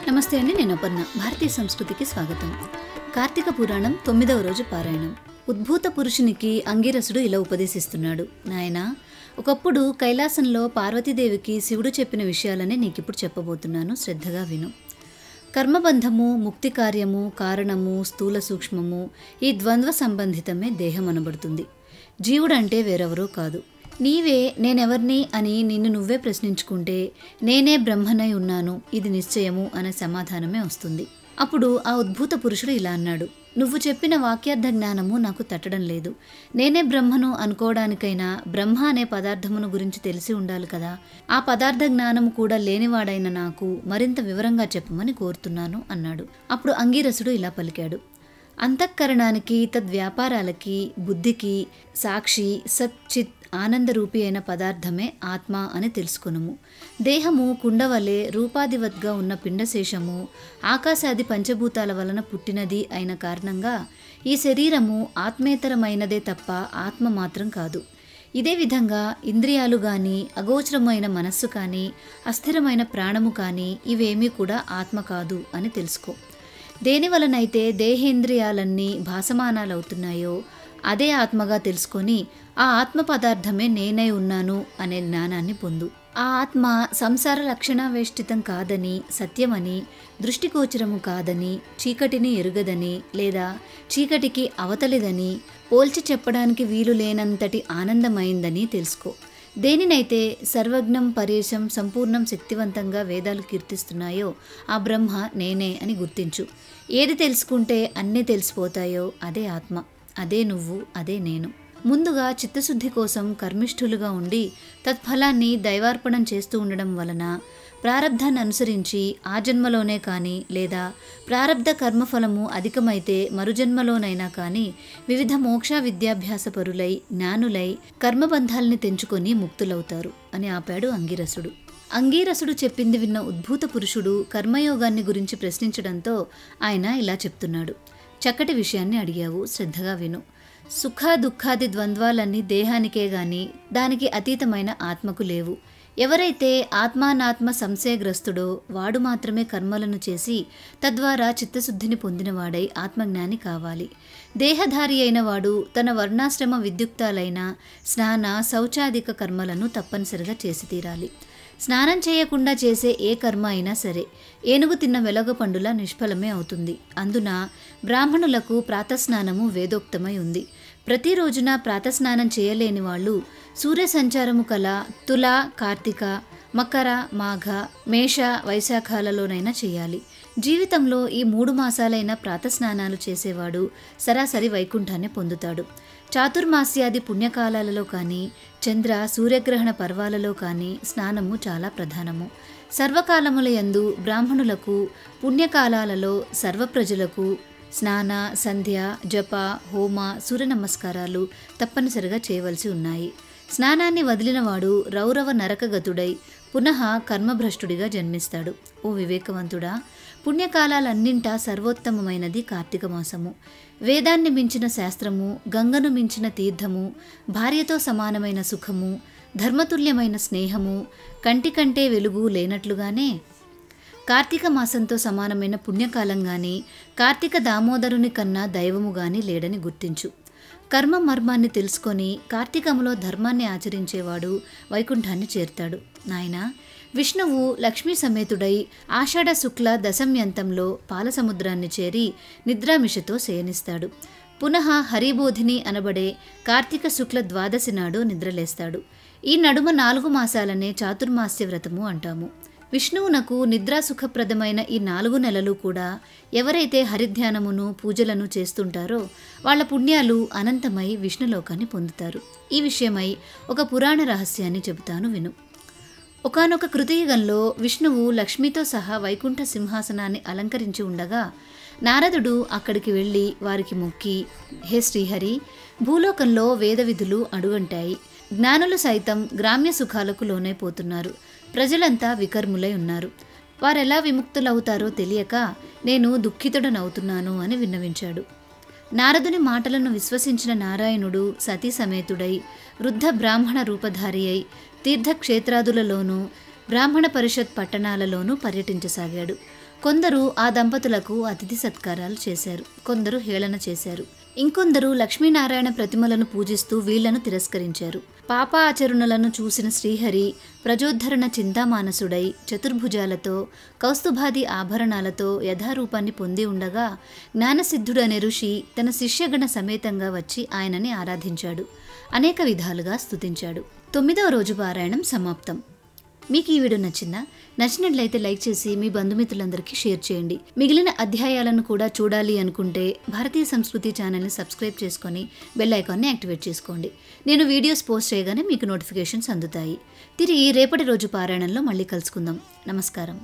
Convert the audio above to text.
నమస్తే అండి, నేను అపర్ణ. భారతీయ సంస్కృతికి స్వాగతం. కార్తీక పురాణం 9వ రోజు పారాయణం. ఉద్భూత పురుషునికి అంగిరసుడు ఇలా ఉపదేశిస్తున్నాడు. నాయనా, ఒకప్పుడు కైలాసంలో పార్వతీదేవికి శివుడు చెప్పిన విషయాలనే నీకిప్పుడు చెప్పబోతున్నాను, శ్రద్ధగా విను. కర్మబంధము, ముక్తి కార్యము, కారణము, స్థూల సూక్ష్మము, ఈ ద్వంద్వ సంబంధితమే దేహం అనబడుతుంది. జీవుడంటే వేరెవరో కాదు. నీవే నేనెవర్ని అని నిన్ను నువ్వే ప్రశ్నించుకుంటే నేనే బ్రహ్మనై ఉన్నాను, ఇది నిశ్చయము అనే సమాధానమే వస్తుంది. అప్పుడు ఆ ఉద్భూత పురుషుడు ఇలా అన్నాడు, నువ్వు చెప్పిన వాక్యార్థ జ్ఞానము నాకు తట్టడం లేదు. నేనే బ్రహ్మను అనుకోవడానికైనా బ్రహ్మ అనే పదార్థమును గురించి తెలిసి ఉండాలి కదా. ఆ పదార్థ జ్ఞానము కూడా లేనివాడైన నాకు మరింత వివరంగా చెప్పమని కోరుతున్నాను అన్నాడు. అప్పుడు అంగీరసుడు ఇలా పలికాడు, అంతఃకరణానికి, తద్వ్యాపారాలకి, బుద్ధికి సాక్షి సచ్చిత్ ఆనందరూపి అయిన పదార్థమే ఆత్మ అని తెలుసుకొనుము. దేహము కుండవలే రూపాధివత్గా ఉన్న పిండశేషము ఆకాశాది పంచభూతాల వలన పుట్టినది అయిన కారణంగా ఈ శరీరము ఆత్మేతరమైనదే తప్ప ఆత్మ మాత్రం కాదు. ఇదే విధంగా ఇంద్రియాలు కానీ, అగోచరమైన మనస్సు కానీ, అస్థిరమైన ప్రాణము కానీ ఇవేమీ కూడా ఆత్మ కాదు అని తెలుసుకో. దేనివలనైతే దేహేంద్రియాలన్నీ భాసమానాలవుతున్నాయో అదే ఆత్మగా తెలుసుకొని ఆ ఆత్మ పదార్థమే నేనై ఉన్నాను అనే జ్ఞానాన్ని పొందు. ఆ ఆత్మ సంసార లక్షణావేష్టితం కాదని, సత్యమని, దృష్టిగోచరము కాదని, చీకటిని ఎరుగదని లేదా చీకటికి అవతలిదని, పోల్చి చెప్పడానికి వీలు లేనంతటి ఆనందమైందని తెలుసుకో. దేనినైతే సర్వజ్ఞం, పరేశం, సంపూర్ణం, శక్తివంతంగా వేదాలు కీర్తిస్తున్నాయో ఆ బ్రహ్మ నేనే అని గుర్తించు. ఏది తెలుసుకుంటే అన్నీ తెలిసిపోతాయో అదే ఆత్మ, అదే నువ్వు, అదే నేను. ముందుగా చిత్తశుద్ధి కోసం కర్మిష్ఠులుగా ఉండి తత్ఫలాన్ని దైవార్పణం చేస్తూ ఉండడం వలన ప్రారబ్ధాన్ని అనుసరించి ఆ జన్మలోనే కానీ లేదా ప్రారబ్ధ కర్మఫలము అధికమైతే మరుజన్మలోనైనా కానీ వివిధ మోక్ష విద్యాభ్యాస పరులై, జ్ఞానులై కర్మబంధాల్ని తెంచుకొని ముక్తులవుతారు అని ఆపాడు అంగీరసుడు. అంగీరసుడు చెప్పింది విన్న ఉద్భూత పురుషుడు కర్మయోగాన్ని గురించి ప్రశ్నించడంతో ఆయన ఇలా చెప్తున్నాడు, చక్కటి విషయాన్ని అడిగావు, శ్రద్ధగా విను. సుఖ దుఃఖాది ద్వంద్వాలన్నీ దేహానికే గాని దానికి అతీతమైన ఆత్మకు లేవు. ఎవరైతే ఆత్మానాత్మ సంశయగ్రస్తుడో వాడు మాత్రమే కర్మలను చేసి తద్వారా చిత్తశుద్ధిని పొందినవాడై ఆత్మజ్ఞాని కావాలి. దేహధారి అయిన వాడు తన వర్ణాశ్రమ విద్యుక్తాలైన స్నాన, శౌచాదిక కర్మలను తప్పనిసరిగా చేసి తీరాలి. స్నానం చేయకుండా చేసే ఏ కర్మ అయినా సరే ఏనుగు తిన్న వెలగ పండులా నిష్ఫలమే అవుతుంది. అందున బ్రాహ్మణులకు ప్రాతస్నానము వేదోక్తమై ఉంది. ప్రతిరోజున ప్రాతస్నానం చేయలేని వాళ్ళు సూర్య సంచారము కల తుల, కార్తీక, మకర, మాఘ, మేష, వైశాఖాలలోనైనా చేయాలి. జీవితంలో ఈ 3 మాసాలైన ప్రాతస్నానాలు చేసేవాడు సరాసరి వైకుంఠాన్ని పొందుతాడు. చాతుర్మాస్యాది పుణ్యకాలాలలో కానీ, చంద్ర సూర్యగ్రహణ పర్వాలలో కానీ స్నానము చాలా ప్రధానము. సర్వకాలముల యందు బ్రాహ్మణులకు, పుణ్యకాలాలలో సర్వప్రజలకు స్నాన, సంధ్య, జప, హోమ, సూర్య నమస్కారాలు తప్పనిసరిగా చేయవలసి ఉన్నాయి. స్నానాన్ని వదిలినవాడు రౌరవ నరకగతుడై పునః కర్మభ్రష్టుడిగా జన్మిస్తాడు. ఓ వివేకవంతుడా, పుణ్యకాలాలన్నింటా సర్వోత్తమమైనది కార్తీక మాసము. వేదాన్ని మించిన శాస్త్రము, గంగను మించిన తీర్థము, భార్యతో సమానమైన సుఖము, ధర్మతుల్యమైన స్నేహము, కంటికంటే వెలుగు లేనట్లుగానే కార్తీక మాసంతో సమానమైన పుణ్యకాలం గాని, కార్తీక దామోదరుని కన్నా దైవము గాని లేడని గుర్తించు. కర్మ మర్మాన్ని తెలుసుకొని కార్తీకములో ధర్మాన్ని ఆచరించేవాడు వైకుంఠాన్ని చేరుతాడు. నాయనా, విష్ణువు లక్ష్మీ సమేతుడై ఆషాఢ శుక్ల దశమ్యంతంలో పాలసముద్రాన్ని చేరి నిద్రామిషతో శయనిస్తాడు. పునః హరిబోధిని అనబడే కార్తీక శుక్ల ద్వాదశి నాడు నిద్రలేస్తాడు. ఈ నడుమ 4 మాసాలనే చాతుర్మాస్య వ్రతము అంటాము. విష్ణువునకు నిద్రాసుఖప్రదమైన ఈ 4 నెలలు కూడా ఎవరైతే హరిధ్యానమును, పూజలను చేస్తుంటారో వాళ్ళ పుణ్యాలు అనంతమై విష్ణులోకాన్ని పొందుతారు. ఈ విషయమై ఒక పురాణ రహస్యాన్ని చెబుతాను, విను. ఒకానొక కృతయుగంలో విష్ణువు లక్ష్మితో సహా వైకుంఠ సింహాసనాన్ని అలంకరించి ఉండగా నారదుడు అక్కడికి వెళ్ళి వారికి మొక్కి, హే శ్రీహరి, భూలోకంలో వేద విధులు అడుగంటాయి. జ్ఞానులు సైతం గ్రామ్య సుఖాలకు లోనైపోతున్నారు. ప్రజలంతా వికర్ములై ఉన్నారు. వారెలా విముక్తులవుతారో తెలియక నేను దుఃఖితుడనవుతున్నాను అని విన్నవించాడు. నారదుని మాటలను విశ్వసించిన నారాయణుడు సతీ సమేతుడై వృద్ధ బ్రాహ్మణ రూపధారి అయి తీర్థక్షేత్రాదులలోనూ బ్రాహ్మణ పరిషత్ పట్టణాలలోనూ పర్యటించసాగాడు. కొందరు ఆ దంపతులకు అతిథి సత్కారాలు చేశారు, కొందరు హేళన చేశారు. ఇంకొందరు లక్ష్మీనారాయణ ప్రతిమలను పూజిస్తూ వీళ్లను తిరస్కరించారు. పాపాచరణలను చూసిన శ్రీహరి ప్రజోద్ధరణ చింతామానసుడై చతుర్భుజాలతో కౌస్తుభాది ఆభరణాలతో యథారూపాన్ని పొంది ఉండగా జ్ఞానసిద్ధుడనే ఋషి తన శిష్యగణ సమేతంగా వచ్చి ఆయనని ఆరాధించాడు, అనేక విధాలుగా స్తుతించాడు. 9వ రోజు పారాయణం సమాప్తం. మీకు ఈ వీడియో నచ్చినట్లయితే లైక్ చేసి మీ బంధుమిత్రులందరికీ షేర్ చేయండి. మిగిలిన అధ్యాయాలను కూడా చూడాలి అనుకుంటే భారతీయ సంస్కృతి ఛానల్ని సబ్స్క్రైబ్ చేసుకొని బెల్ ఐకాన్ని యాక్టివేట్ చేసుకోండి. నేను వీడియోస్ పోస్ట్ చేయగానే మీకు నోటిఫికేషన్స్ అందుతాయి. తిరిగి రేపటి రోజు పారాయణంలో మళ్ళీ కలుసుకుందాం. నమస్కారం.